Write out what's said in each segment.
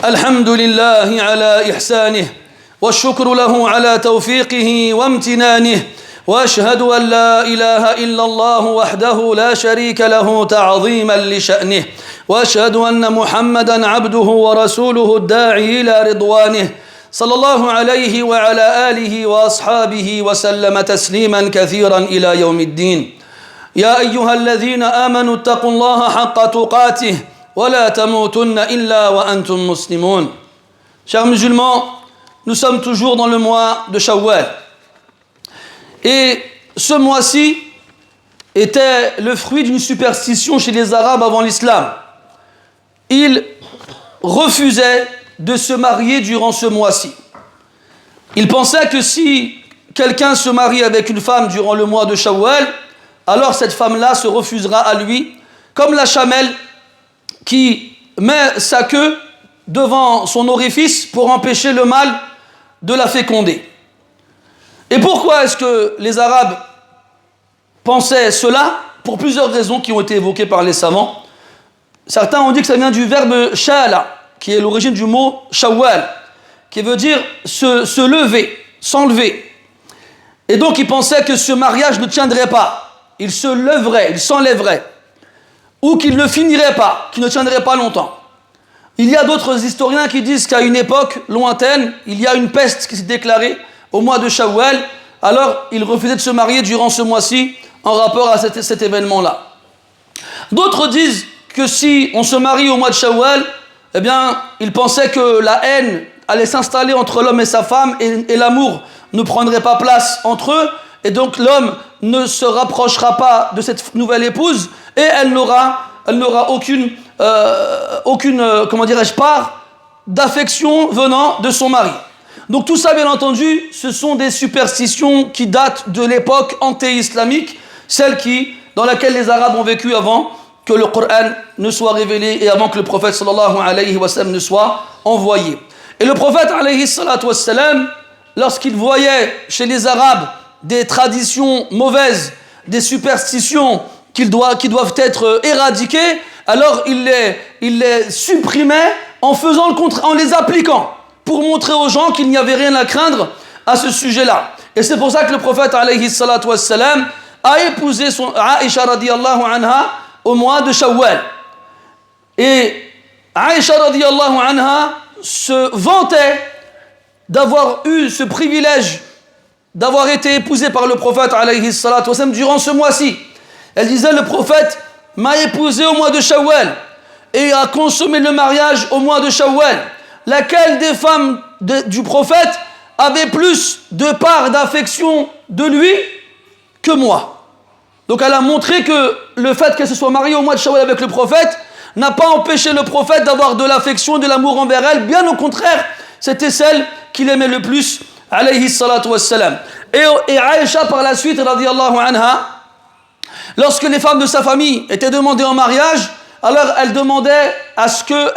الحمد لله على إحسانه والشكر له على توفيقه وامتنانه وأشهد أن لا إله إلا الله وحده لا شريك له تعظيما لشأنه وأشهد أن محمدا عبده ورسوله الداعي إلى رضوانه صلى الله عليه وعلى آله وأصحابه وسلم تسليما كثيرا إلى يوم الدين يا أيها الذين آمنوا اتقوا الله حق تقاته ولا تموتن إلا وأنتم مسلمون. Chers musulmans, nous sommes toujours dans le mois de Shawwal. Et ce mois-ci était le fruit d'une superstition chez les Arabes avant l'islam. Ils refusaient de se marier durant ce mois-ci. Ils pensaient que si quelqu'un se marie avec une femme durant le mois de Shawwal, alors cette femme-là se refusera à lui, comme la chamelle qui met sa queue devant son orifice pour empêcher le mâle de la féconder. Et pourquoi est-ce que les Arabes pensaient cela? Pour plusieurs raisons qui ont été évoquées par les savants. Certains ont dit que ça vient du verbe shala, qui est l'origine du mot shawwal, qui veut dire se lever, s'enlever. Et donc ils pensaient que ce mariage ne tiendrait pas. Il se leverait, il s'enlèverait. Ou qu'il ne finirait pas, qu'il ne tiendrait pas longtemps. Il y a d'autres historiens qui disent qu'à une époque lointaine, il y a une peste qui s'est déclarée au mois de Shawwal. Alors ils refusaient de se marier durant ce mois-ci en rapport à cet événement-là. D'autres disent que si on se marie au mois de Shawwal, eh bien, ils pensaient que la haine allait s'installer entre l'homme et sa femme et l'amour ne prendrait pas place entre eux. Et donc l'homme ne se rapprochera pas de cette nouvelle épouse et elle n'aura aucune comment dirais-je, part d'affection venant de son mari. Donc tout ça, bien entendu, ce sont des superstitions qui datent de l'époque anté-islamique, celle dans laquelle les Arabes ont vécu avant que le Coran ne soit révélé et avant que le prophète sallallahu alayhi wa sallam ne soit envoyé. Et le prophète alayhi salatu wa sallam, lorsqu'il voyait chez les Arabes des traditions mauvaises, des superstitions qui doivent être éradiquées, alors il les supprimait en les appliquant, pour montrer aux gens qu'il n'y avait rien à craindre à ce sujet-là. Et c'est pour ça que le prophète alayhi salatu wassalam a épousé Aïcha radiyallahu anha au mois de Shawwal. Et Aïcha radiyallahu anha se vantait d'avoir eu ce privilège d'avoir été épousée par le prophète alayhi salatu wassalam durant ce mois-ci. Elle disait, le prophète m'a épousé au mois de Shawwal et a consommé le mariage au mois de Shawwal. Laquelle des femmes du prophète avait plus de part d'affection de lui que moi? Donc elle a montré que le fait qu'elle se soit mariée au mois de Shawwal avec le prophète n'a pas empêché le prophète d'avoir de l'affection, de l'amour envers elle. Bien au contraire, c'était celle qu'il aimait le plus, alayhi salatu wassalam. Et Aïcha par la suite, radiyallahu anha, lorsque les femmes de sa famille étaient demandées en mariage, alors elle demandait à ce que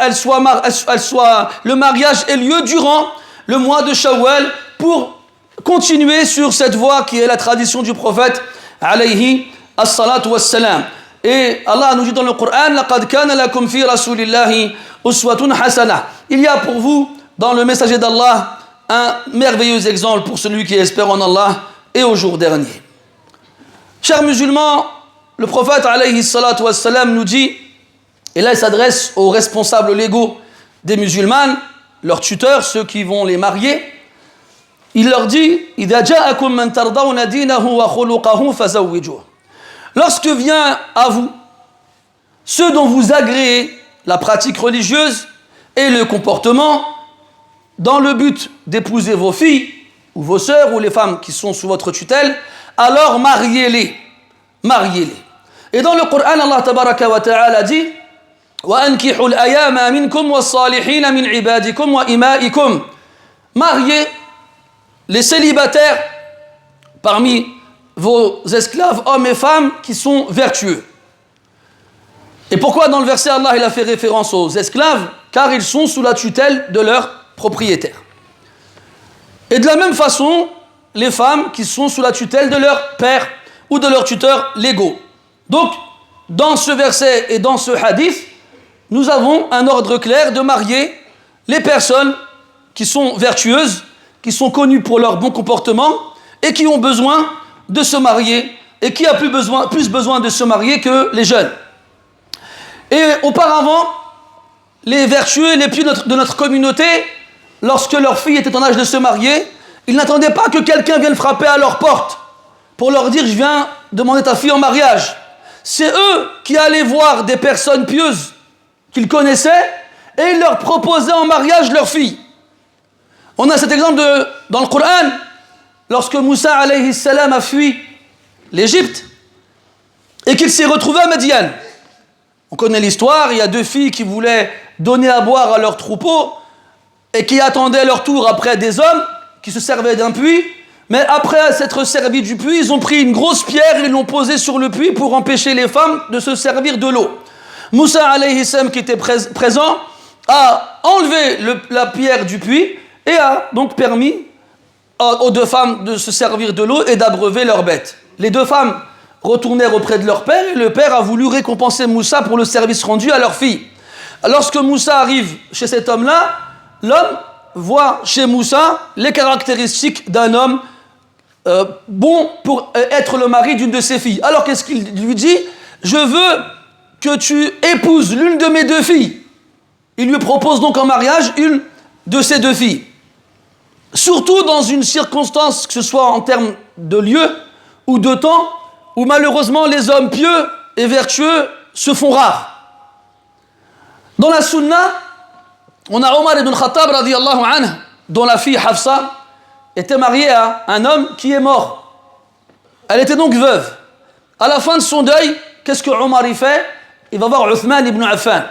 le mariage ait lieu durant le mois de Shawwal pour continuer sur cette voie qui est la tradition du prophète alayhi as-salatu wassalam. Et Allah nous dit dans le Coran, laqad kana lakum fi rasulillahi uswatun hasana. Il y a pour vous dans le messager d'Allah un merveilleux exemple pour celui qui espère en Allah et au jour dernier. Chers musulmans, le prophète alayhi salatu wassalam nous dit, et là il s'adresse aux responsables légaux des musulmanes, leurs tuteurs, ceux qui vont les marier, il leur dit, إِذَا جَاءَكُمْ مَنْ تَرْضَوْنَ دِينَهُ وَخُلُقَهُ فَزَوِّجُوهُ. Lorsque vient à vous ceux dont vous agréez la pratique religieuse et le comportement, dans le but d'épouser vos filles ou vos sœurs ou les femmes qui sont sous votre tutelle, alors mariez-les. Mariez-les. Et dans le Coran, Allah tabaraka wa ta'ala dit وَأَنْكِحُوا الْأَيَامَ مِنْكُمْ وَالصَّالِحِينَ مِنْ عِبَادِكُمْ وَإِمَائِكُمْ. Mariez les célibataires parmi vos esclaves, hommes et femmes, qui sont vertueux. Et pourquoi dans le verset Allah il a fait référence aux esclaves? Car ils sont sous la tutelle de leur propriétaire. Et de la même façon, les femmes qui sont sous la tutelle de leur père ou de leurs tuteurs légaux. Donc, dans ce verset et dans ce hadith, nous avons un ordre clair de marier les personnes qui sont vertueuses, qui sont connues pour leur bon comportement et qui ont besoin de se marier et qui a plus besoin de se marier que les jeunes. Et auparavant, les vertueux, les pieux de notre communauté, lorsque leur fille était en âge de se marier, ils n'attendaient pas que quelqu'un vienne frapper à leur porte pour leur dire « je viens demander ta fille en mariage ». C'est eux qui allaient voir des personnes pieuses qu'ils connaissaient et ils leur proposaient en mariage leur fille. On a cet exemple dans le Coran, lorsque Moussa alayhi salam a fui l'Égypte et qu'il s'est retrouvé à Médiane. On connaît l'histoire, il y a deux filles qui voulaient donner à boire à leur troupeau et qui attendaient leur tour après des hommes qui se servaient d'un puits. Mais après s'être servis du puits, ils ont pris une grosse pierre et l'ont posée sur le puits pour empêcher les femmes de se servir de l'eau. Moussa alayhi salam, qui était présent, a enlevé la pierre du puits et a donc permis aux deux femmes de se servir de l'eau et d'abreuver leurs bêtes. Les deux femmes retournèrent auprès de leur père et le père a voulu récompenser Moussa pour le service rendu à leur fille. Lorsque Moussa arrive chez cet homme-là, l'homme voit chez Moussa les caractéristiques d'un homme bon pour être le mari d'une de ses filles. Alors qu'est-ce qu'il lui dit? Je veux que tu épouses l'une de mes deux filles. Il lui propose donc en mariage une de ses deux filles. Surtout dans une circonstance, que ce soit en termes de lieu ou de temps, où malheureusement les hommes pieux et vertueux se font rares. Dans la sunna, on a Omar ibn Khattab radiyallahu anhu, dont la fille Hafsa était mariée à un homme qui est mort. Elle était donc veuve. À la fin de son deuil, qu'est-ce que Omar y fait? Il va voir Uthman ibn Affan.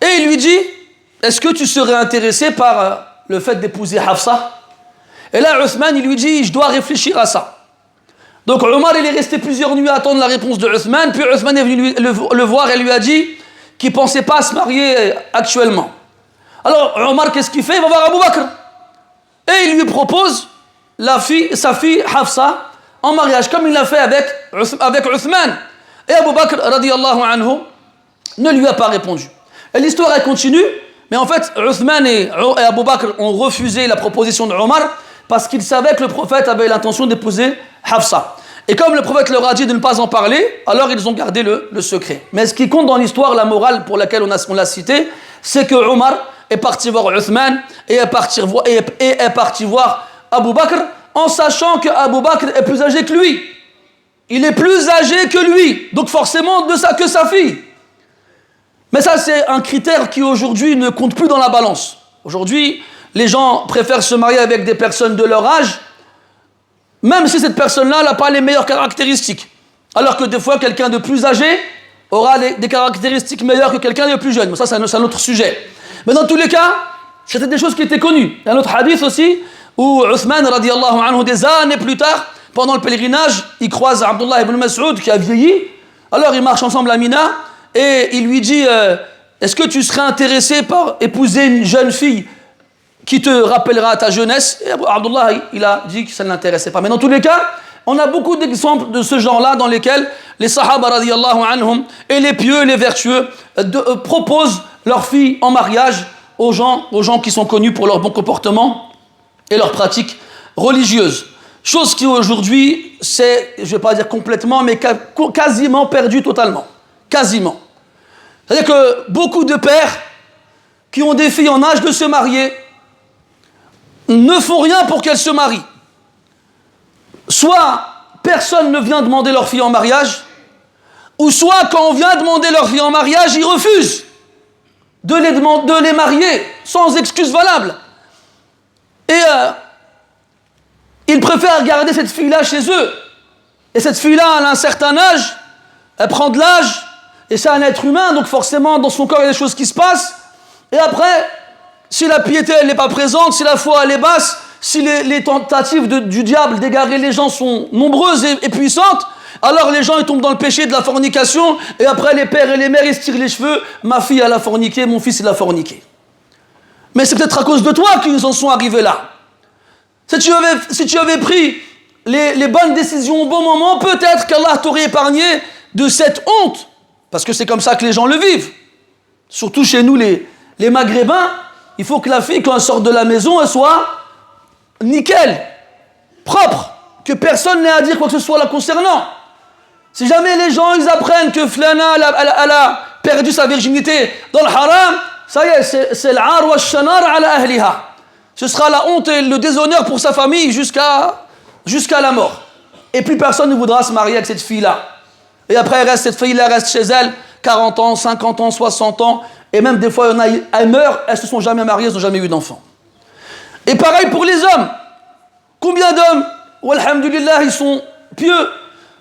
Et il lui dit, est-ce que tu serais intéressé par le fait d'épouser Hafsa? Et là, Uthman, il lui dit, je dois réfléchir à ça. Donc Omar, il est resté plusieurs nuits à attendre la réponse de Uthman, puis Uthman est venu le voir et lui a dit qu'il ne pensait pas à se marier actuellement. Alors Omar, qu'est-ce qu'il fait? Il va voir Abu Bakr. Et il lui propose sa fille Hafsa en mariage, comme il l'a fait avec Uthman. Et Abu Bakr, radiyallahu anhu, ne lui a pas répondu. Et l'histoire, elle continue, mais en fait, Uthman et Abu Bakr ont refusé la proposition de Omar parce qu'ils savaient que le prophète avait l'intention d'épouser Hafsa. Et comme le prophète leur a dit de ne pas en parler, alors ils ont gardé le secret. Mais ce qui compte dans l'histoire, la morale pour laquelle on l'a cité, c'est que Omar est parti voir Uthman et est parti voir Abu Bakr en sachant que Abu Bakr est plus âgé que lui. Il est plus âgé que lui, donc forcément que sa fille. Mais ça, c'est un critère qui aujourd'hui ne compte plus dans la balance. Aujourd'hui, les gens préfèrent se marier avec des personnes de leur âge, même si cette personne-là n'a pas les meilleures caractéristiques. Alors que des fois, quelqu'un de plus âgé aura des caractéristiques meilleures que quelqu'un de plus jeune. Mais ça, c'est un autre sujet. Mais dans tous les cas, c'était des choses qui étaient connues. Il y a un autre hadith aussi, où Uthman, radiyallahu anhu, des années plus tard, pendant le pèlerinage, il croise Abdullah ibn Mas'ud qui a vieilli. Alors, ils marchent ensemble à Mina, et il lui dit, est-ce que tu serais intéressé par épouser une jeune fille qui te rappellera ta jeunesse? Et Abdullah, il a dit que ça ne l'intéressait pas. Mais dans tous les cas, on a beaucoup d'exemples de ce genre-là dans lesquels les sahaba radiyallahu anhum et les pieux et les vertueux proposent leurs filles en mariage aux gens qui sont connus pour leur bon comportement et leurs pratiques religieuses. Chose qui aujourd'hui, c'est, je ne vais pas dire complètement, mais quasiment perdue totalement. Quasiment. C'est-à-dire que beaucoup de pères qui ont des filles en âge de se marier ne font rien pour qu'elles se marient. Soit personne ne vient demander leur fille en mariage, ou soit quand on vient demander leur fille en mariage, ils refusent de les marier sans excuse valable. Et ils préfèrent garder cette fille-là chez eux. Et cette fille-là, elle a un certain âge, elle prend de l'âge, et c'est un être humain, donc forcément dans son corps il y a des choses qui se passent. Et après, si la piété elle n'est pas présente, si la foi elle est basse, si les tentatives du diable d'égarer les gens sont nombreuses et puissantes, alors les gens ils tombent dans le péché de la fornication, et après les pères et les mères ils se tirent les cheveux, ma fille elle a forniqué, mon fils il a forniqué. Mais c'est peut-être à cause de toi qu'ils en sont arrivés là. Si tu avais pris les bonnes décisions au bon moment, peut-être qu'Allah t'aurait épargné de cette honte, parce que c'est comme ça que les gens le vivent. Surtout chez nous les Maghrébins, il faut que la fille, quand elle sort de la maison, elle soit nickel, propre, que personne n'ait à dire quoi que ce soit la concernant. Si jamais les gens ils apprennent que Flana elle a perdu sa virginité dans le haram, ça y est, c'est l'ar wa shanar ala ahliha. Ce sera la honte et le déshonneur pour sa famille jusqu'à la mort. Et plus personne ne voudra se marier avec cette fille-là. Et après, cette fille-là reste chez elle 40 ans, 50 ans, 60 ans. Et même des fois, elles meurent, elles ne se sont jamais mariées, elles n'ont jamais eu d'enfants. Et pareil pour les hommes. Combien d'hommes, alhamdulillah, ils sont pieux,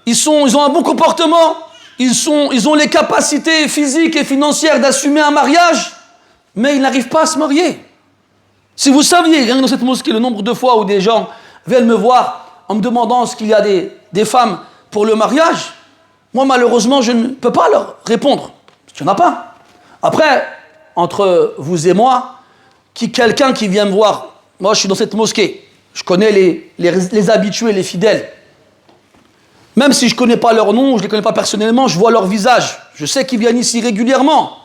ils ont un bon comportement, ils ont les capacités physiques et financières d'assumer un mariage, mais ils n'arrivent pas à se marier. Si vous saviez, rien que dans cette mosquée, le nombre de fois où des gens viennent me voir en me demandant est-ce qu'il y a des femmes pour le mariage, moi malheureusement je ne peux pas leur répondre, parce qu'il n'y en a pas. Après, entre vous et moi, quelqu'un qui vient me voir, moi je suis dans cette mosquée, je connais les habitués, les fidèles. Même si je ne connais pas leur nom, je ne les connais pas personnellement, je vois leur visage. Je sais qu'ils viennent ici régulièrement.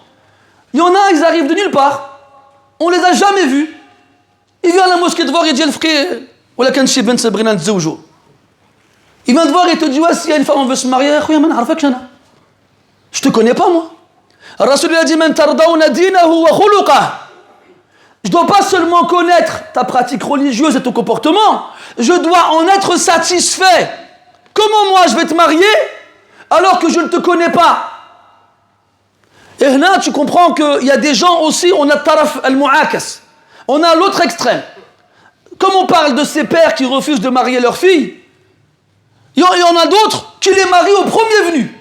Il y en a, ils arrivent de nulle part. On ne les a jamais vus. Il vient à la mosquée te voir et dit, frère, il vient te voir et te dit, ouais, s'il y a une femme, on veut se marier, je ne te connais pas, moi. Rasul a dit, je ne dois pas seulement connaître ta pratique religieuse et ton comportement, je dois en être satisfait. Comment moi je vais te marier alors que je ne te connais pas? Et là, tu comprends qu'il y a des gens aussi, on a taraf al-mu'akas. On a l'autre extrême. Comme on parle de ces pères qui refusent de marier leurs filles, il y en a d'autres qui les marient au premier venu.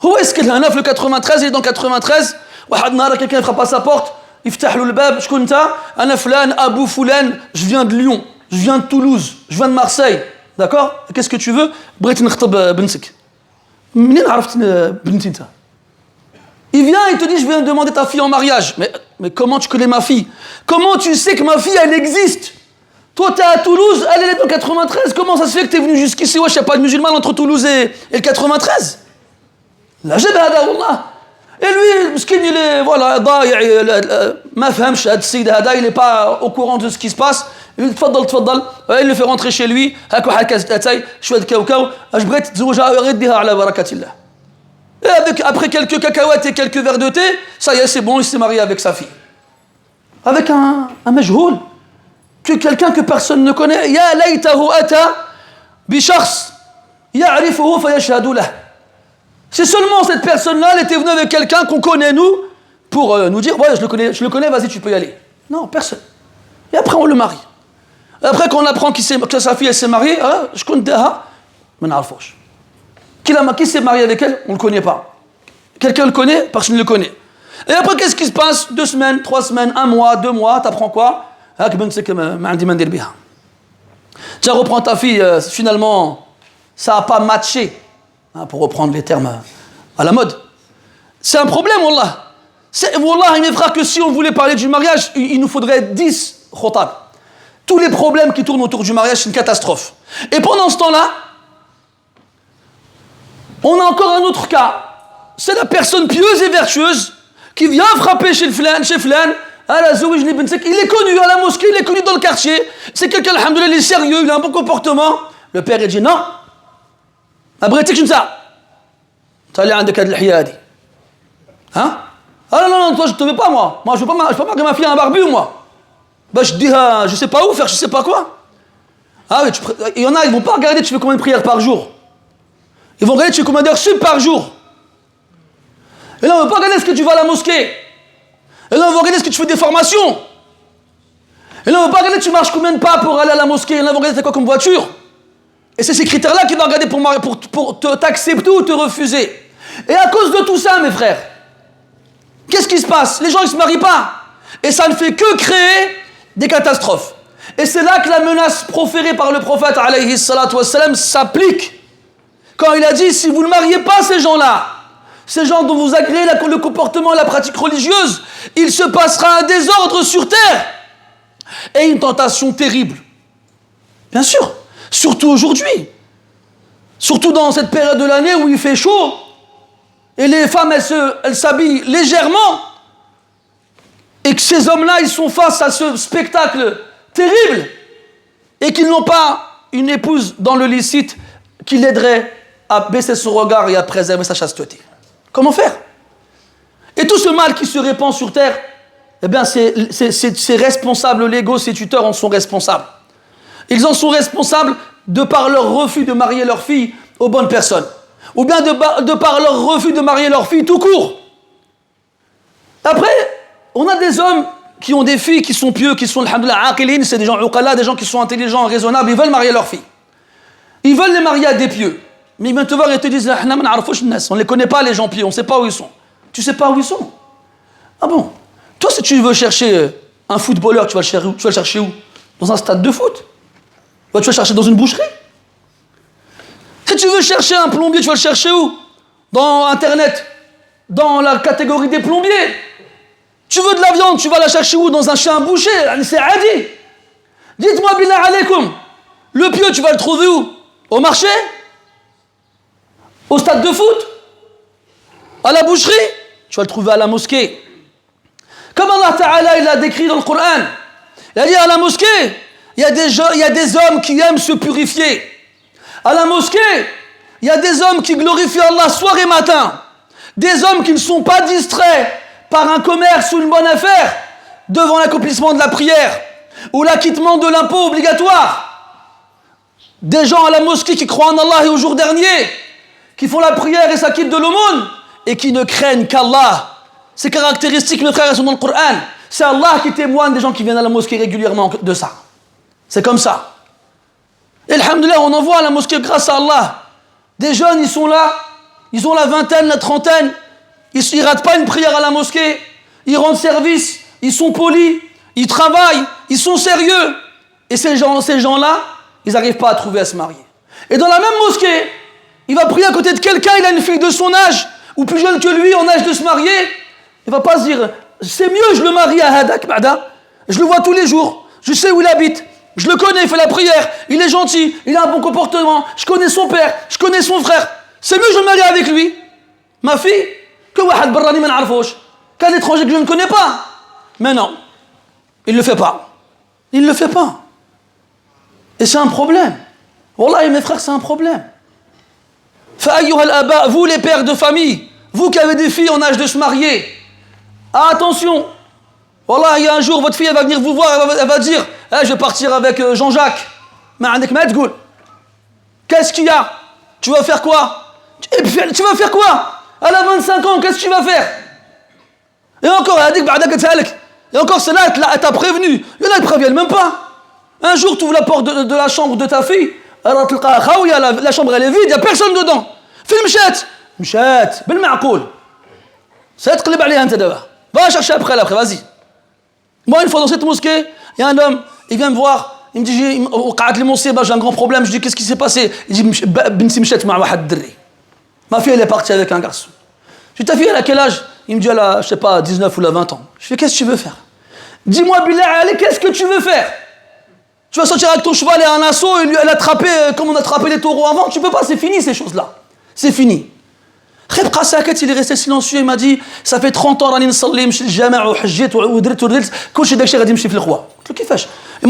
Où est-ce qu'il y a un le 93, il est dans 93, quelqu'un frappe à sa porte, يفتح له الباب شكون انت انا فلان ابو فلان je viens de Lyon, je viens de Toulouse, je viens de Marseille. D'accord? Qu'est-ce que tu veux? بغيت نخطب بنتك. منين عرفت بنتي انت؟ Il vient et te dit je viens de demander ta fille en mariage. Mais comment tu connais ma fille? Comment tu sais que ma fille elle existe? Toi tu es à Toulouse, elle est dans 93. Comment ça se fait que tu es venu jusqu'ici? Ouais, je sais pas de musulman entre Toulouse et le 93. La jeb hada wallah. Et lui, مسكين, il est, voilà, ما فهمش هذا السيد هذا, il n'est pas au courant de ce qui se passe. Il dit تفضل, il le fait rentrer chez lui, هاك واحد كاس اتاي, شويه كاوكاو, اش بغيت تزوجها رديها على بركة الله. Et après quelques cacahuètes et quelques verres de thé, ça y est, c'est bon, il s'est marié avec sa fille. Avec un majhoul, quelqu'un que personne ne connaît. يا ليته أتى بشخص يعرفه فيشهد له. C'est seulement cette personne-là, elle était venue avec quelqu'un qu'on connaît nous, pour nous dire, ouais, je le connais, vas-y, tu peux y aller. Non, personne. Et après, on le marie. Et après, quand on apprend que sa fille, elle s'est mariée, je connais, qui s'est marié avec elle, on ne le connaît pas. Quelqu'un le connaît, personne ne le connaît. Et après, qu'est-ce qui se passe? 2 semaines, 3 semaines, 1 mois, 2 mois, t'apprends quoi? Tiens, reprends ta fille, finalement, ça n'a pas matché. Pour reprendre les termes à la mode. C'est un problème, wallah. Wallah, mes frères, que si on voulait parler du mariage, il nous faudrait 10 khotab. Tous les problèmes qui tournent autour du mariage, c'est une catastrophe. Et pendant ce temps-là, on a encore un autre cas. C'est la personne pieuse et vertueuse qui vient frapper chez Flan, il est connu à la mosquée, il est connu dans le quartier. C'est quelqu'un, alhamdoulilah, il est sérieux, il a un bon comportement. Le père, il dit non. ما بغيتكش انت اللي عندك هذه الحياه هذه ها non toi je te veux pas moi je veux pas marier ma fille à un barbu moi je dis je sais pas où faire je sais pas quoi. Oui, il y en a, ils vont pas regarder tu fais combien de prières par jour, ils vont regarder tu fais combien d'heures sup par jour. Et là on va pas regarder ce que tu vas à la mosquée, et là on va regarder ce que tu fais des formations, et là on va pas regarder tu marches combien de pas pour aller à la mosquée, et là on va regarder t'as quoi comme voiture. Et c'est ces critères-là qu'il va regarder pour t'accepter ou te refuser. Et à cause de tout ça, mes frères, qu'est-ce qui se passe? Les gens, ils ne se marient pas. Et ça ne fait que créer des catastrophes. Et c'est là que la menace proférée par le prophète, alayhi salatu wassalam, s'applique. Quand il a dit, si vous ne mariez pas ces gens-là, ces gens dont vous agréez le comportement et la pratique religieuse, il se passera un désordre sur terre. Et une tentation terrible. Bien sûr. Surtout aujourd'hui, surtout dans cette période de l'année où il fait chaud et les femmes elles s'habillent légèrement et que ces hommes-là, ils sont face à ce spectacle terrible et qu'ils n'ont pas une épouse dans le licite qui l'aiderait à baisser son regard et à préserver sa chasteté. Comment faire? Et tout ce mal qui se répand sur terre, eh bien, ces responsables légaux, ces tuteurs en sont responsables. Ils en sont responsables de par leur refus de marier leur fille aux bonnes personnes. Ou bien de par leur refus de marier leur fille tout court. Après, on a des hommes qui ont des filles qui sont pieux, qui sont, alhamdoulilah, aqilin, c'est des gens uqala, des gens qui sont intelligents, raisonnables, ils veulent marier leurs filles. Ils veulent les marier à des pieux. Mais ils viennent te voir et te disent, on ne les connaît pas les gens pieux, on ne sait pas où ils sont. Tu ne sais pas où ils sont? Ah bon? Toi, si tu veux chercher un footballeur, tu vas le chercher où? Dans un stade de foot? Tu vas le chercher dans une boucherie? Si tu veux chercher un plombier, tu vas le chercher où? Dans Internet, dans la catégorie des plombiers. Tu veux de la viande, tu vas la chercher où? Dans un chien boucher? C'est adi. Dites-moi, billah alaykoum, le pieu, tu vas le trouver où? Au marché? Au stade de foot? À la boucherie? Tu vas le trouver à la mosquée. Comme Allah Ta'ala, il l'a décrit dans le Coran. Il a dit à la mosquée, il y a des hommes qui aiment se purifier. À la mosquée, il y a des hommes qui glorifient Allah soir et matin. Des hommes qui ne sont pas distraits par un commerce ou une bonne affaire devant l'accomplissement de la prière ou l'acquittement de l'impôt obligatoire. Des gens à la mosquée qui croient en Allah et au jour dernier, qui font la prière et s'acquittent de l'aumône et qui ne craignent qu'Allah. Ces caractéristiques, mes frères, sont dans le Coran. C'est Allah qui témoigne des gens qui viennent à la mosquée régulièrement de ça. C'est comme ça. Et alhamdoulilah, on en voit à la mosquée grâce à Allah. Des jeunes, ils sont là, ils ont la vingtaine, la trentaine, ils ne ratent pas une prière à la mosquée, ils rendent service, ils sont polis, ils travaillent, ils sont sérieux. Et ces gens-là, ils n'arrivent pas à trouver à se marier. Et dans la même mosquée, il va prier à côté de quelqu'un, il a une fille de son âge, ou plus jeune que lui, en âge de se marier. Il ne va pas se dire, c'est mieux, je le marie à Hadak, Bada. Je le vois tous les jours, je sais où il habite, je le connais, il fait la prière, il est gentil, il a un bon comportement, je connais son père, je connais son frère. C'est mieux, je me marie avec lui, ma fille, que Wahad Barrani man arfouch, qu'un étranger que je ne connais pas. Mais non, il ne le fait pas. Il ne le fait pas. Et c'est un problème. Wallah, mes frères, c'est un problème. Fa'ayyuha al-aba, vous les pères de famille, vous qui avez des filles en âge de se marier, attention. Wallah, il y a un jour, votre fille, elle va venir vous voir, elle va dire, je vais partir avec Jean-Jacques. Qu'est-ce qu'il y a? Tu vas faire quoi? Tu vas faire quoi? Elle a 25 ans, qu'est-ce que tu vas faire? Et encore, et encore, celle-là, elle t'a prévenu. Il y en a qui ne préviennent même pas. Un jour, tu ouvres la porte de la chambre de ta fille, la chambre elle est vide, il n'y a personne dedans. Fais mchat, bil ma'koul. Ça te qlib alayha anta d'abord. Va chercher après, vas-y. Moi, une fois dans cette mosquée, il y a un homme, il vient me voir, il me dit, j'ai un grand problème. Je dis, qu'est-ce qui s'est passé? Il dit, ma fille, elle est partie avec un garçon. Je dis, ta fille, elle a quel âge? Il me dit, elle a, je sais pas, 19 ou 20 ans. Je dis, qu'est-ce que tu veux faire? Dis-moi, Bilal, allez, qu'est-ce que tu veux faire? Tu vas sortir avec ton cheval et un assaut et lui, elle a attrapé, comme on a attrapé les taureaux avant. Tu peux pas, c'est fini ces choses-là. C'est fini. Kheb Qassaket, il est resté silencieux, il m'a dit, ça fait 30 ans, il m'a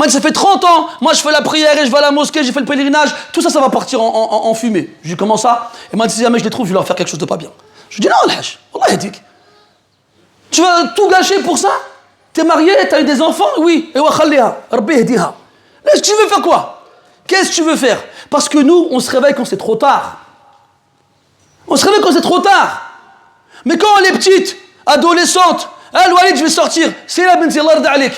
dit, ça fait 30 ans, moi je fais la prière et je vais à la mosquée, j'ai fait le pèlerinage, tout ça, ça va partir en fumée. Je dis, comment ça? Il m'a dit, si jamais je les trouve, je vais leur faire quelque chose de pas bien. Je dis, non, Al-Hajj, Allah yadik. Tu vas tout gâcher pour ça? T'es marié, t'as eu des enfants? Oui. Et wa khalliha, Rabbi yahdiha. Qu'est-ce que tu veux faire quoi? Qu'est-ce que tu veux faire? Parce que nous, on se réveille quand c'est trop tard. On se réveille quand c'est trop tard. Mais quand elle est petite, adolescente, elle Walid, je vais sortir. C'est la binti, Allah yarda alik.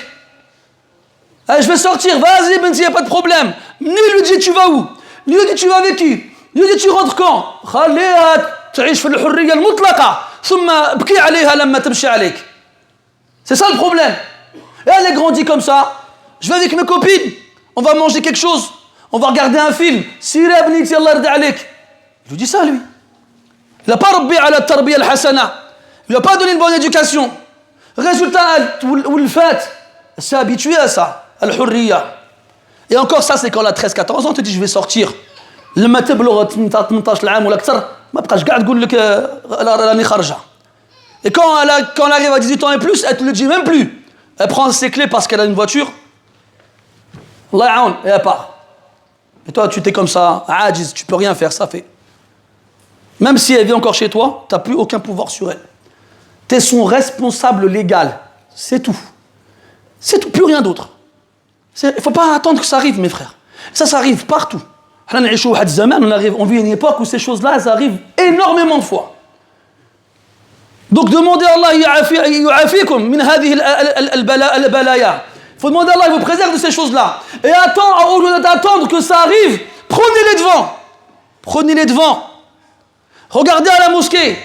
Je vais sortir, vas-y binti, il n'y a pas de problème. Ni lui dit tu vas où? Ni lui dit tu vas avec qui? Ni lui dit tu rentres quand? خليها تعيش في الحرية المطلقة ثم ابكي عليها لما تمشي عليك. C'est ça le problème. Et elle est grandie comme ça. Je vais avec mes copines. On va manger quelque chose. On va regarder un film. Sira ibniti, Allah yarda alik. Je lui dis ça, lui. Il n'a pas rabbi ala tarbiya al-hasana. Il n'a pas donné une bonne éducation. Résultat, elle s'est habituée à ça. Al-hurriya. Et encore ça, c'est quand elle a 13-14 ans, tu te dis je vais sortir. لما تبلغ 18 عام ولا أكثر ما بقاش قاعد تقول لك راني خارجة. Et quand elle arrive à 18 ans et plus, elle ne te le dit même plus. Elle prend ses clés parce qu'elle a une voiture. Allah ya'aoun, et elle part. Et toi, tu t'es comme ça, ajiz, tu peux rien faire, ça fait. Même si elle vit encore chez toi, tu n'as plus aucun pouvoir sur elle. Tu es son responsable légal. C'est tout. C'est tout, plus rien d'autre. Il ne faut pas attendre que ça arrive, mes frères. Ça arrive partout. On vit une époque où ces choses-là, elles arrivent énormément de fois. Donc demandez à Allah, yu'afikum min hadhihi al-balaya. Il faut demander à Allah, il vous préserve de ces choses-là. Et au lieu d'attendre que ça arrive, prenez-les devant. Prenez-les devant. Regardez à la mosquée.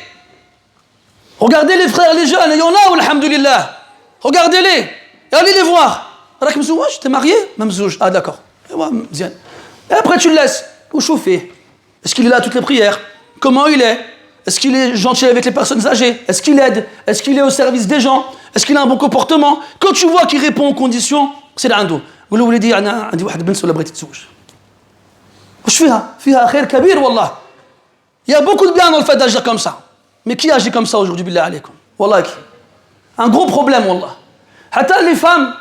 Regardez les frères, les jeunes, il y en a, alhamdulillah. Regardez-les. Et allez les voir. T'es marié? Ah d'accord. Et après tu le laisses. Ou chauffer. Est-ce qu'il est là à toutes les prières? Comment il est? Est-ce qu'il est gentil avec les personnes âgées? Est-ce qu'il aide? Est-ce qu'il est au service des gens? Est-ce qu'il a un bon comportement? Quand tu vois qu'il répond aux conditions, c'est l'ando. Vous voulez dire, عندي واحد بنت ولا بغيتي تتزوج. وش فيها؟ فيها خير كبير والله. Il y a beaucoup de bien dans le fait d'agir comme ça. Mais qui agit comme ça aujourd'hui, billah alaykoum? Wallah. Un gros problème, wallah. Hatta les femmes,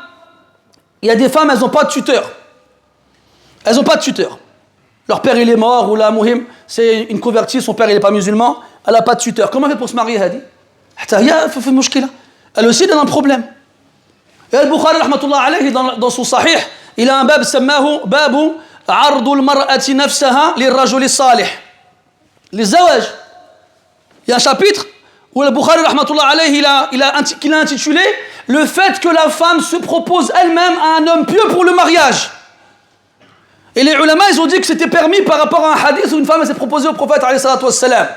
il y a des femmes, elles n'ont pas de tuteur. Elles n'ont pas de tuteur. Leur père, il est mort, ou la muhim, c'est une convertie, son père, il n'est pas musulman, elle n'a pas de tuteur. Comment elle fait pour se marier, Hadi? Elle aussi, elle a un problème. Et Al-Bukhari, rahmatullah alayhi, dans son sahih, il a un bab, sammahu, babu, ardul mar'ati nafsaha lirrajuli salih. Les zawaj. Il y a un chapitre où Al-Bukhari, rahmatullah alayhi, qu'il a intitulé le fait que la femme se propose elle-même à un homme pieux pour le mariage. Et les ulama, ils ont dit que c'était permis par rapport à un hadith où une femme s'est proposée au prophète alayhi salatu wassalam.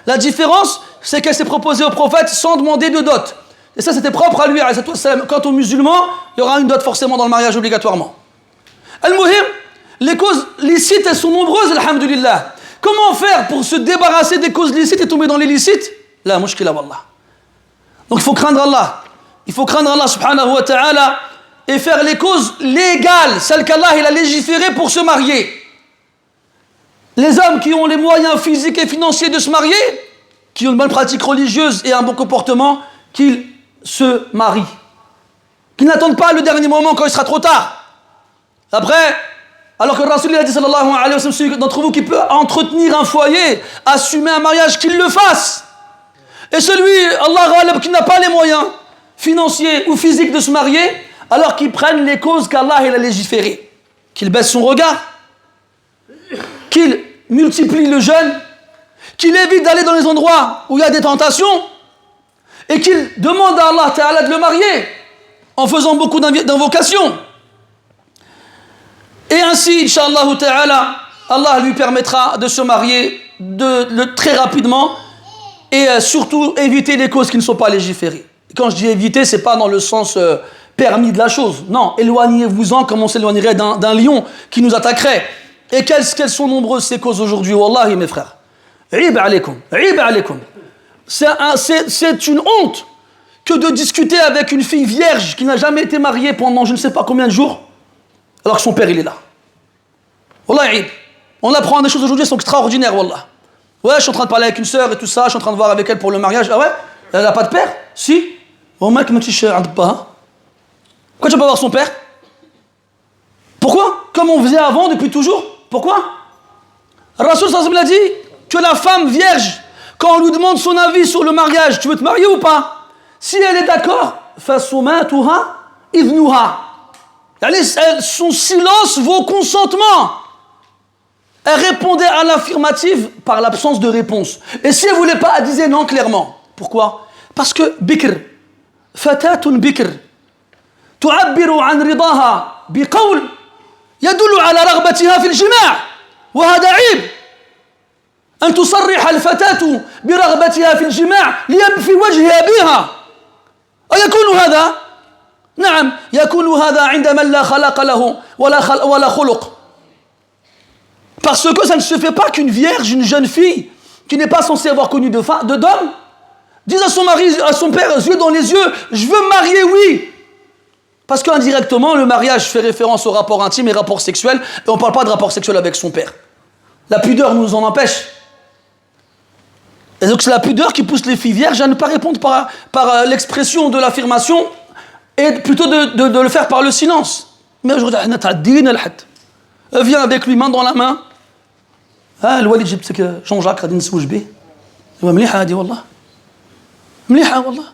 La différence, c'est qu'elle s'est proposée au prophète sans demander de dot. Et ça, c'était propre à lui alayhi salatu wassalam. Quant aux musulmans, il y aura une dot forcément dans le mariage obligatoirement. Al-Muhim, les causes licites, elles sont nombreuses, alhamdulillah. Comment faire pour se débarrasser des causes licites et tomber dans l'illicite? La mushkila wallah. Donc il faut craindre Allah. Il faut craindre Allah subhanahu wa ta'ala et faire les causes légales, celles qu'Allah il a légiférées pour se marier. Les hommes qui ont les moyens physiques et financiers de se marier, qui ont une bonne pratique religieuse et un bon comportement, qu'ils se marient. Qu'ils n'attendent pas le dernier moment quand il sera trop tard. Après, alors que le Rasul a dit sallallahu alayhi wa sallam, celui d'entre vous qui peut entretenir un foyer, assumer un mariage, qu'il le fasse. Et celui, Allah qui n'a pas les moyens financiers ou physiques de se marier, alors qu'il prenne les causes qu'Allah il a légiférées. Qu'il baisse son regard, qu'il multiplie le jeûne, qu'il évite d'aller dans les endroits où il y a des tentations, et qu'il demande à Allah Ta'ala de le marier, en faisant beaucoup d'invocations. Et ainsi, Inch'Allah Ta'ala, Allah lui permettra de se marier très rapidement, et surtout éviter les causes qui ne sont pas légiférées. Et quand je dis éviter, ce n'est pas dans le sens permis de la chose. Non, éloignez-vous-en comme on s'éloignerait d'un lion qui nous attaquerait. Et quelles sont nombreuses ces causes aujourd'hui, wallahi mes frères. Ib alaykum, ib alaykum. C'est une honte que de discuter avec une fille vierge qui n'a jamais été mariée pendant je ne sais pas combien de jours, alors que son père il est là. Wallahi, on apprend des choses aujourd'hui, elles sont extraordinaires, wallah. Ouais, je suis en train de parler avec une sœur et tout ça, je suis en train de voir avec elle pour le mariage. Ah ouais? Elle n'a pas de père? Si. Oh mec, pourquoi tu ne vas pas voir son père? Pourquoi? Comme on faisait avant, depuis toujours. Pourquoi? Rasul sallallahu alayhi wa sallam a dit que la femme vierge, quand on lui demande son avis sur le mariage, tu veux te marier ou pas? Si elle est d'accord, fasumatuha idnuha. Son silence vaut consentement. Elle répondait à l'affirmative par l'absence de réponse. Et si elle ne voulait pas, elle disait non clairement. Pourquoi? Parce que bikr, fatatun bikr, تعبر عن رضاها بقول يدل على رغبتها في الجماع وهذا عيب أن تصرح الفتاة برغبتها في الجماع ليبفي وجه أبيها أيكون هذا؟ نعم يكون هذا عند من لا خلق له ولا خلق. Parce que ça ne se fait pas qu'une vierge, une jeune fille qui n'est pas censée avoir connu d'homme, dise à son mari, à son père, yeux dans les yeux, je veux me marier, oui. Parce qu'indirectement, le mariage fait référence au rapport intime et rapport sexuel, et on ne parle pas de rapport sexuel avec son père. La pudeur nous en empêche. Et donc c'est la pudeur qui pousse les filles vierges à ne pas répondre par l'expression de l'affirmation et plutôt de le faire par le silence. Mais aujourd'hui, viens avec lui main dans la main. Ah, le walid جبتك Jean-Jacques غادي نسوج به. مليحة هذه والله. مليحة والله.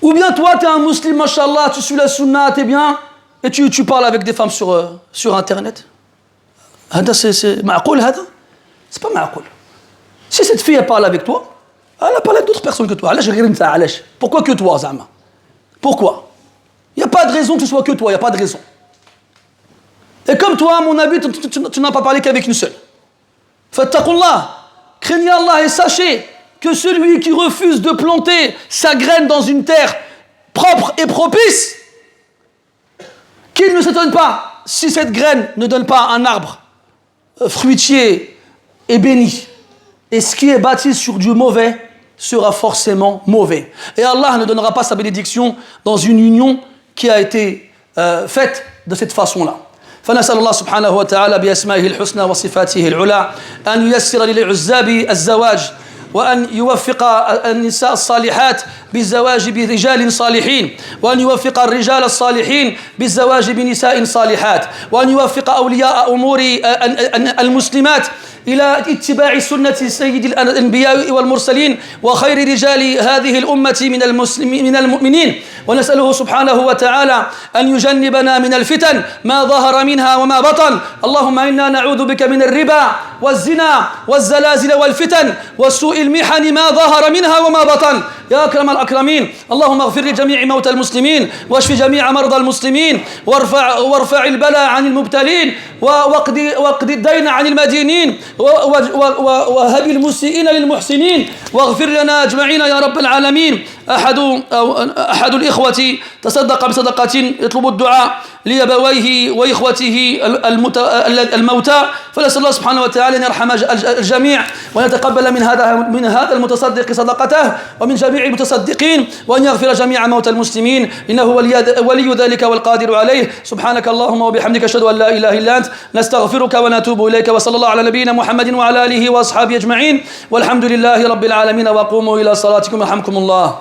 Ou bien toi, tu es un musulman, machallah, tu suis la sunna, tu es bien, et tu parles avec des femmes sur Internet. C'est معقول هذا? C'est pas معقول. Si cette fille elle parle avec toi, elle a parlé avec d'autres personnes que toi. Pourquoi que toi, Zama? Pourquoi? Il n'y a pas de raison que ce soit que toi, il n'y a pas de raison. Et comme toi, à mon avis, tu n'as pas parlé qu'avec une seule. Fattaqullah, craignez Allah et sachez que celui qui refuse de planter sa graine dans une terre propre et propice, qu'il ne s'étonne pas si cette graine ne donne pas un arbre fruitier et béni. Et ce qui est bâti sur du mauvais sera forcément mauvais. Et Allah ne donnera pas sa bénédiction dans une union qui a été faite de cette façon-là. فنسأل الله سبحانه وتعالى بأسمائه الحسنى وصفاته العلى أن ييسر للعزاب الزواج وأن يوفق النساء الصالحات بالزواج برجال صالحين وأن يوفق الرجال الصالحين بالزواج بنساء صالحات وأن يوفق أولياء أمور المسلمات إلى اتباع سنة سيد الأنبياء والمرسلين وخير رجال هذه الأمة من المؤمنين ونسأله سبحانه وتعالى أن يجنبنا من الفتن ما ظهر منها وما بطن اللهم إنا نعوذ بك من الربا والزنا والزلازل والفتن وسوء المحن ما ظهر منها وما بطن يا أكرم الأكرمين اللهم اغفر لجميع موتى المسلمين واشف جميع مرضى المسلمين وارفع البلاء عن المبتلين واقض الدين عن المدينين وهب المسيئين للمحسنين واغفر لنا أجمعين يا رب العالمين أحد الإخوة تصدق بصدقة يطلب الدعاء لأبويه وإخوته الموتى فنسأل الله سبحانه وتعالى أن يرحم الجميع وأن يتقبل من هذا المتصدق صدقته ومن جميع المتصدقين وأن يغفر جميع موتى المسلمين إنه ولي ذلك والقادر عليه سبحانك اللهم وبحمدك أشهد أن لا إله إلا أنت نستغفرك ونتوب إليك وصلى الله على نبينا محمد وعلى آله وأصحابه أجمعين والحمد لله رب العالمين وقوموا إلى صلاتكم يرحمكم الله